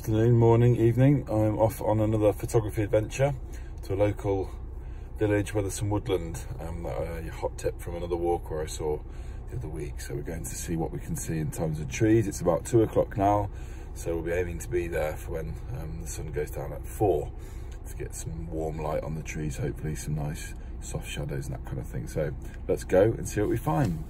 Afternoon, morning, evening. I'm off on another photography adventure to a local village where there's some woodland. A hot tip from another walk where I saw the other week. So we're going to see what we can see in terms of trees. It's about 2 o'clock now, so we'll be aiming to be there for when the sun goes down at 4 to get some warm light on the trees, hopefully some nice soft shadows and that kind of thing. So let's go and see what we find.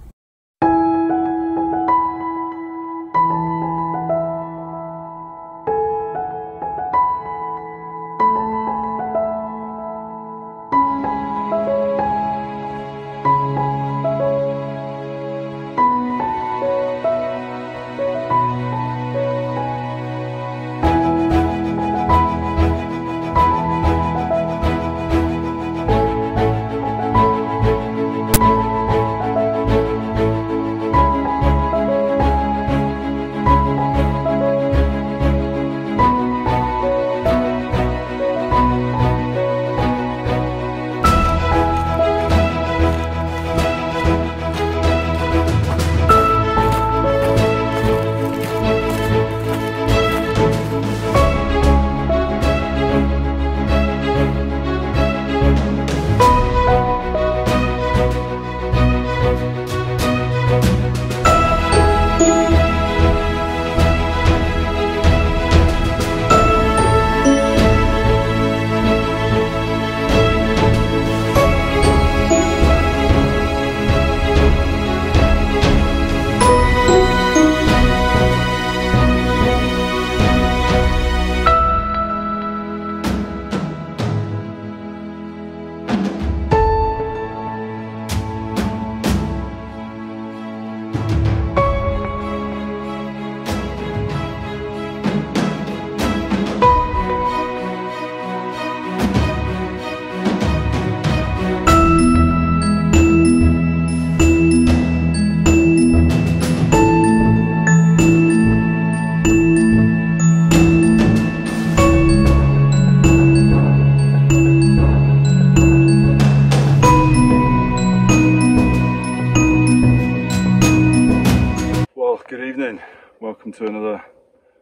Good evening, welcome to another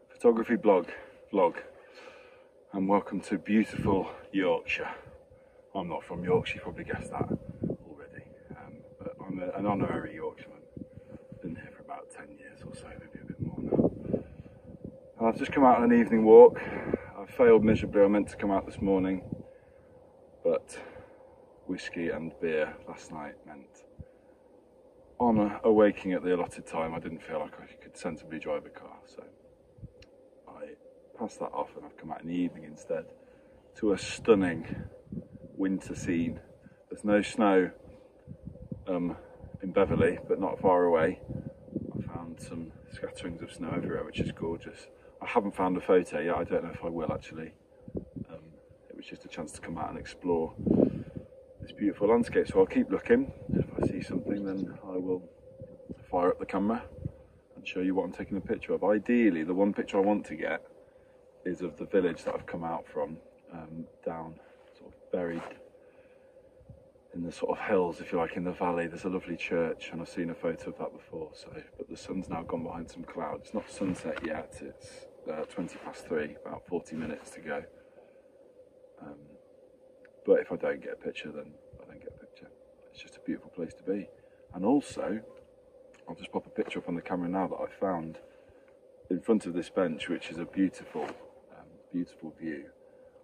photography vlog, and welcome to beautiful Yorkshire. I'm not from Yorkshire, you probably guessed that already, but I'm an honorary Yorkshireman. Been here for about 10 years or so, maybe a bit more now. I've just come out on an evening walk. I failed miserably. I meant to come out this morning, but whiskey and beer last night meant on awaking at the allotted time, I didn't feel like I could sensibly drive a car, so I passed that off and I've come out in the evening instead to a stunning winter scene. There's no snow in Beverley, but not far away. I found some scatterings of snow everywhere, which is gorgeous. I haven't found a photo yet, I don't know if I will actually. It was just a chance to come out and explore this beautiful landscape, so I'll keep looking. If I see something, then I will fire up the camera and show you what I'm taking a picture of. Ideally, the one picture I want to get is of the village that I've come out from, down sort of buried in the sort of hills, if you like, in the valley. There's a lovely church and I've seen a photo of that before, so but the sun's now gone behind some clouds. It's not sunset yet, it's 20 past 3, about 40 minutes to go. But if I don't get a picture, then I don't get a picture. It's just a beautiful place to be. And also, I'll just pop a picture up on the camera now that I found in front of this bench, which is a beautiful, beautiful view.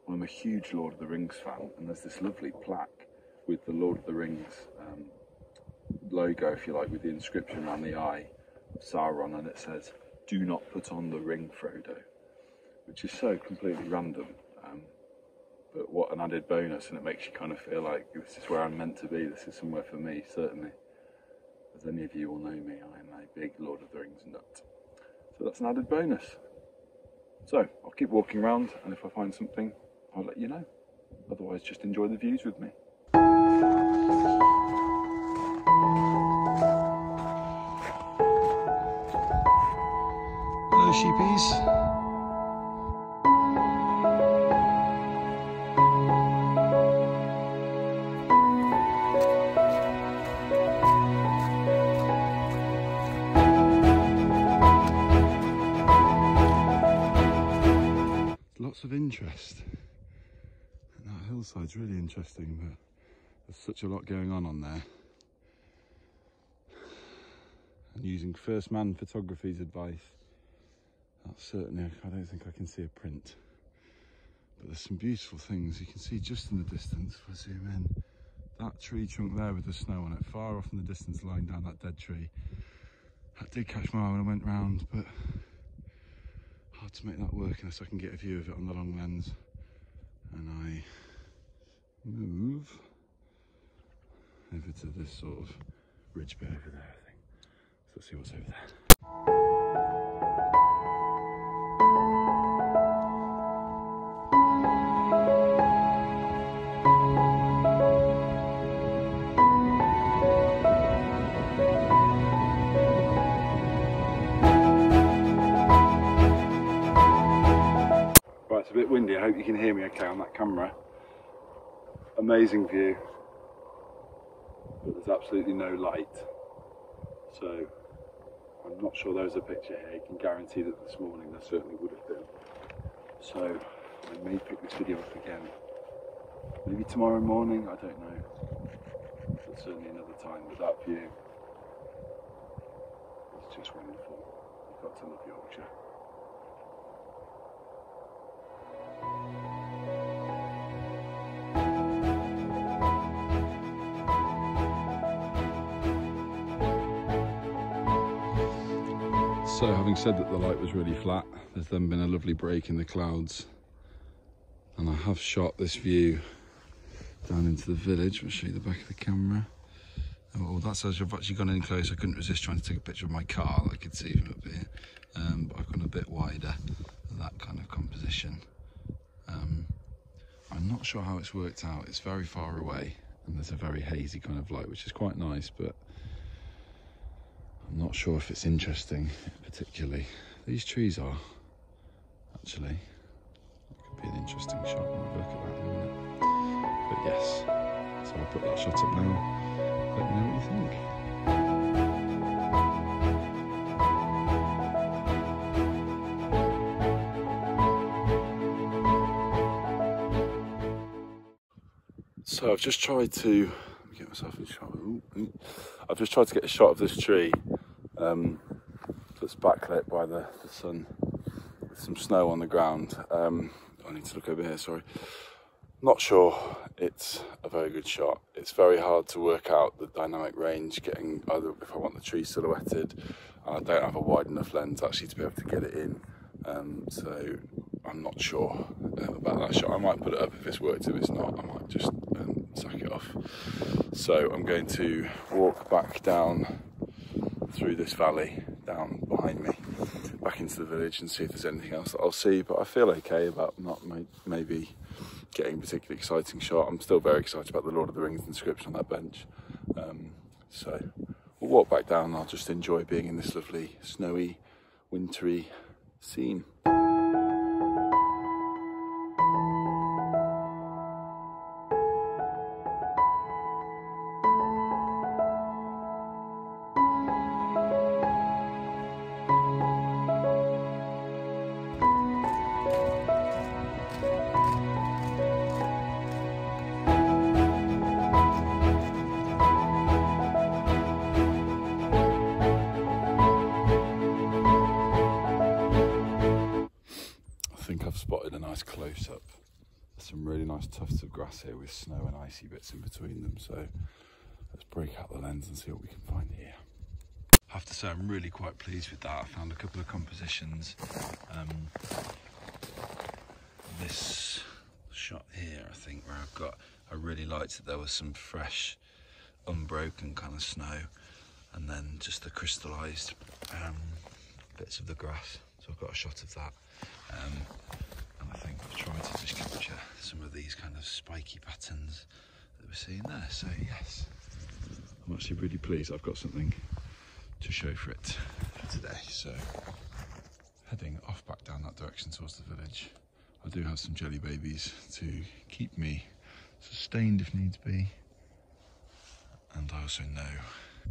I'm a huge Lord of the Rings fan, and there's this lovely plaque with the Lord of the Rings logo, if you like, with the inscription around the eye of Sauron, and it says, "Do not put on the ring, Frodo," which is so completely random. But what an added bonus, and it makes you kind of feel like this is where I'm meant to be, this is somewhere for me, certainly. As any of you will know me, I am a big Lord of the Rings nut. So that's an added bonus. So, I'll keep walking around, and if I find something, I'll let you know. Otherwise, just enjoy the views with me. Hello, sheepies. west. And that hillside's really interesting, but there's such a lot going on there. And using first man photography's advice, that's certainly, I don't think I can see a print. But there's some beautiful things you can see just in the distance. If I zoom in, that tree trunk there with the snow on it, far off in the distance, lying down that dead tree. That did catch my eye when I went round, but hard to make that work unless I can get a view of it on the long lens. And I move over to this sort of ridge bit over there, I think. So let's see what's over there. It's a bit windy, I hope you can hear me okay on that camera. Amazing view, but there's absolutely no light. So I'm not sure there's a picture here. I can guarantee that this morning there certainly would have been. So I may pick this video up again. Maybe tomorrow morning, I don't know. But certainly another time. But that view is just wonderful. You've got to love Yorkshire. So having said that the light was really flat, there's then been a lovely break in the clouds, and I have shot this view down into the village. I'll show you the back of the camera. Oh, that's as I've actually gone in close. I couldn't resist trying to take a picture of my car that I could see from up here, but I've gone a bit wider for that kind of composition. I'm not sure how it's worked out. It's very far away and there's a very hazy kind of light, which is quite nice, but I'm not sure if it's interesting particularly. These trees are, actually. That could be an interesting shot. We'll have a look at that in a minute. But yes, so I'll put that shot up now. Let me know what you think. So I've just tried to get myself in shot. I've just tried to get a shot of this tree that's backlit by the sun with some snow on the ground. I need to look over here, sorry. Not sure it's a very good shot. It's very hard to work out the dynamic range, getting either if I want the tree silhouetted, and I don't have a wide enough lens actually to be able to get it in. So I'm not sure about that shot. I might put it up if it's worked. If it's not, I might just sack it off. So I'm going to walk back down through this valley, down behind me, back into the village and see if there's anything else that I'll see. But I feel okay about not maybe getting a particularly exciting shot. I'm still very excited about the Lord of the Rings inscription on that bench. So we'll walk back down and I'll just enjoy being in this lovely, snowy, wintry scene. Spotted a nice close-up. There's some really nice tufts of grass here with snow and icy bits in between them, so let's break out the lens and see what we can find here. I have to say I'm really quite pleased with that. I found a couple of compositions. This shot here, I think, where I really liked that there was some fresh, unbroken kind of snow, and then just the crystallised bits of the grass. So I've got a shot of that. And I think I've tried to just capture some of these kind of spiky patterns that we're seeing there. So yes, I'm actually really pleased I've got something to show for it for today. So heading off back down that direction towards the village. I do have some jelly babies to keep me sustained if needs be. And I also know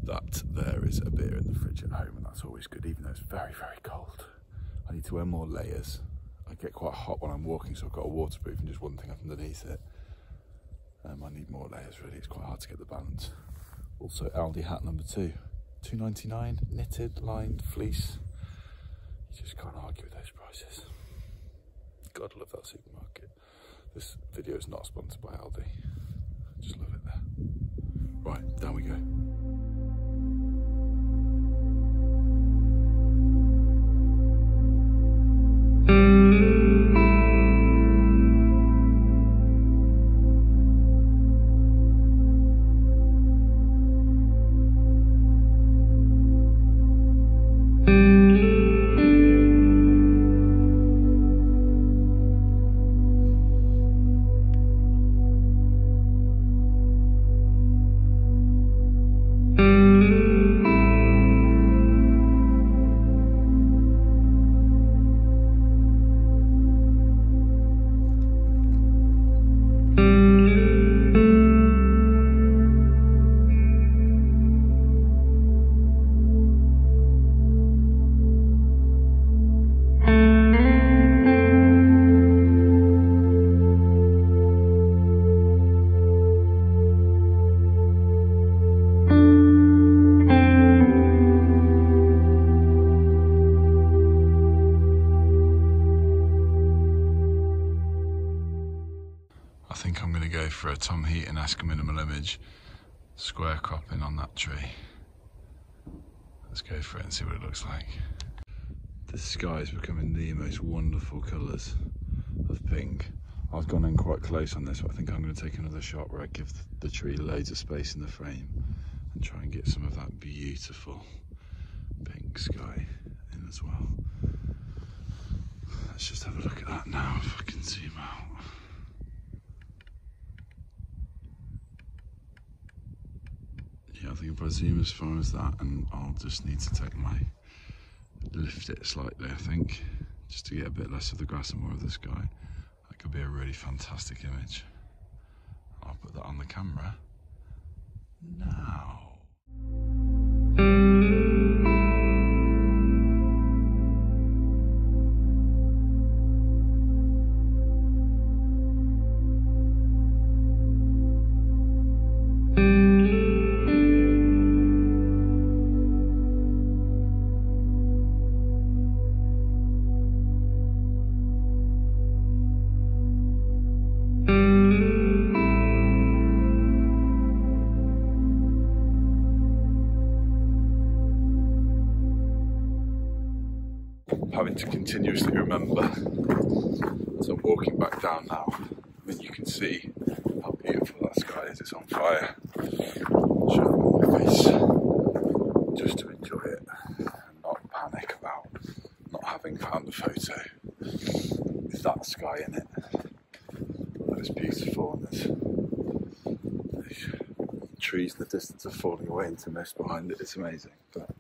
that there is a beer in the fridge at home, and that's always good, even though it's very, very cold. I need to wear more layers. I get quite hot when I'm walking, so I've got a waterproof and just one thing underneath it. I need more layers really, it's quite hard to get the balance. Also Aldi hat number 2, £2.99, knitted, lined, fleece. You just can't argue with those prices. God, I love that supermarket. This video is not sponsored by Aldi. I just love it there. Right, down we go. I think I'm going to go for a Tom Heaton-esque minimal image, square cropping on that tree. Let's go for it and see what it looks like. The sky is becoming the most wonderful colours of pink. I've gone in quite close on this, but I think I'm going to take another shot where I give the tree loads of space in the frame and try and get some of that beautiful pink sky in as well. Let's just have a look at that now if I can zoom out. Yeah, I think if I zoom as far as that, and I'll just need to lift it slightly, I think, just to get a bit less of the grass and more of the sky. That could be a really fantastic image. I'll put that on the camera now. Having to continuously remember as I'm walking back down now. I mean, you can see how beautiful that sky is. It's on fire. I'll show them on my face just to enjoy it and not panic about not having found the photo with that sky in it. Although it's beautiful, and there's trees in the distance are falling away into mist behind it. It's amazing. But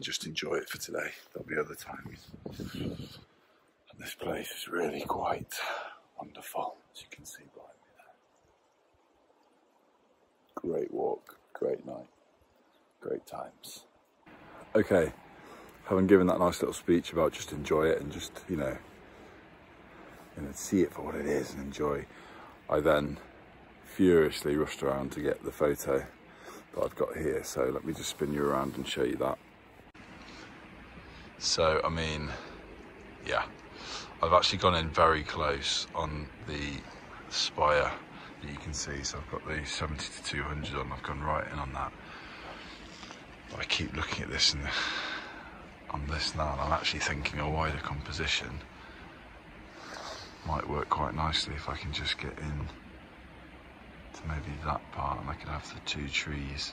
just enjoy it for today. There'll be other times. And this place is really quite wonderful, as you can see behind me there. Great walk, great night, great times. Okay, having given that nice little speech about just enjoy it and just, you know, see it for what it is and enjoy, I then furiously rushed around to get the photo that I've got here. So let me just spin you around and show you that. So, I mean, yeah, I've actually gone in very close on the spire that you can see. So I've got the 70 to 200 on, I've gone right in on that. But I keep looking at this and on this now, and I'm actually thinking a wider composition might work quite nicely if I can just get in to maybe that part, and I could have the two trees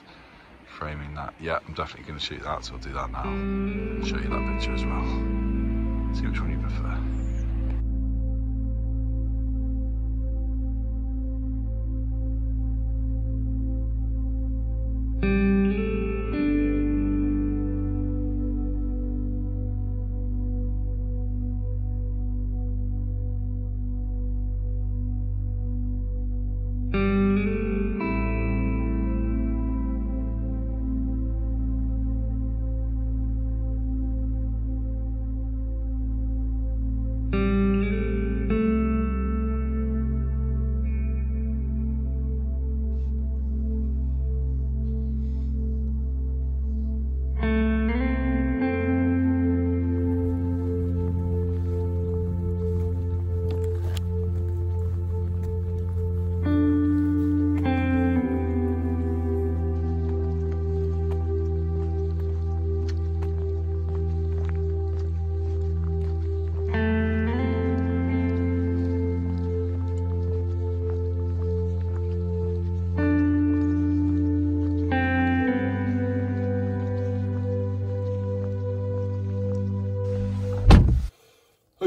framing that. Yeah, I'm definitely going to shoot that, so I'll do that now and show you that picture as well. See which one you prefer.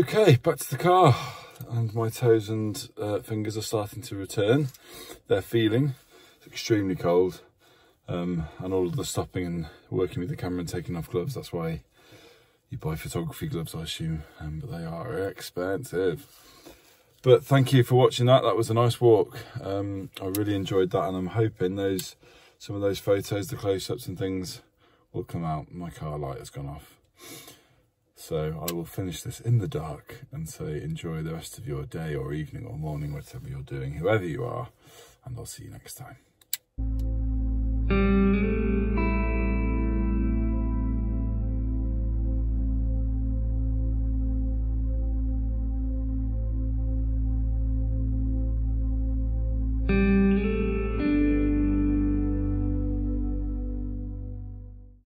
Okay, back to the car, and my toes and fingers are starting to return. They're feeling. It's extremely cold, and all of the stopping and working with the camera and taking off gloves, that's why you buy photography gloves, I assume, but they are expensive. But thank you for watching that. That was a nice walk. I really enjoyed that, and I'm hoping some of those photos, the close-ups and things, will come out. My car light has gone off. So I will finish this in the dark and say enjoy the rest of your day or evening or morning, whatever you're doing, whoever you are, and I'll see you next time.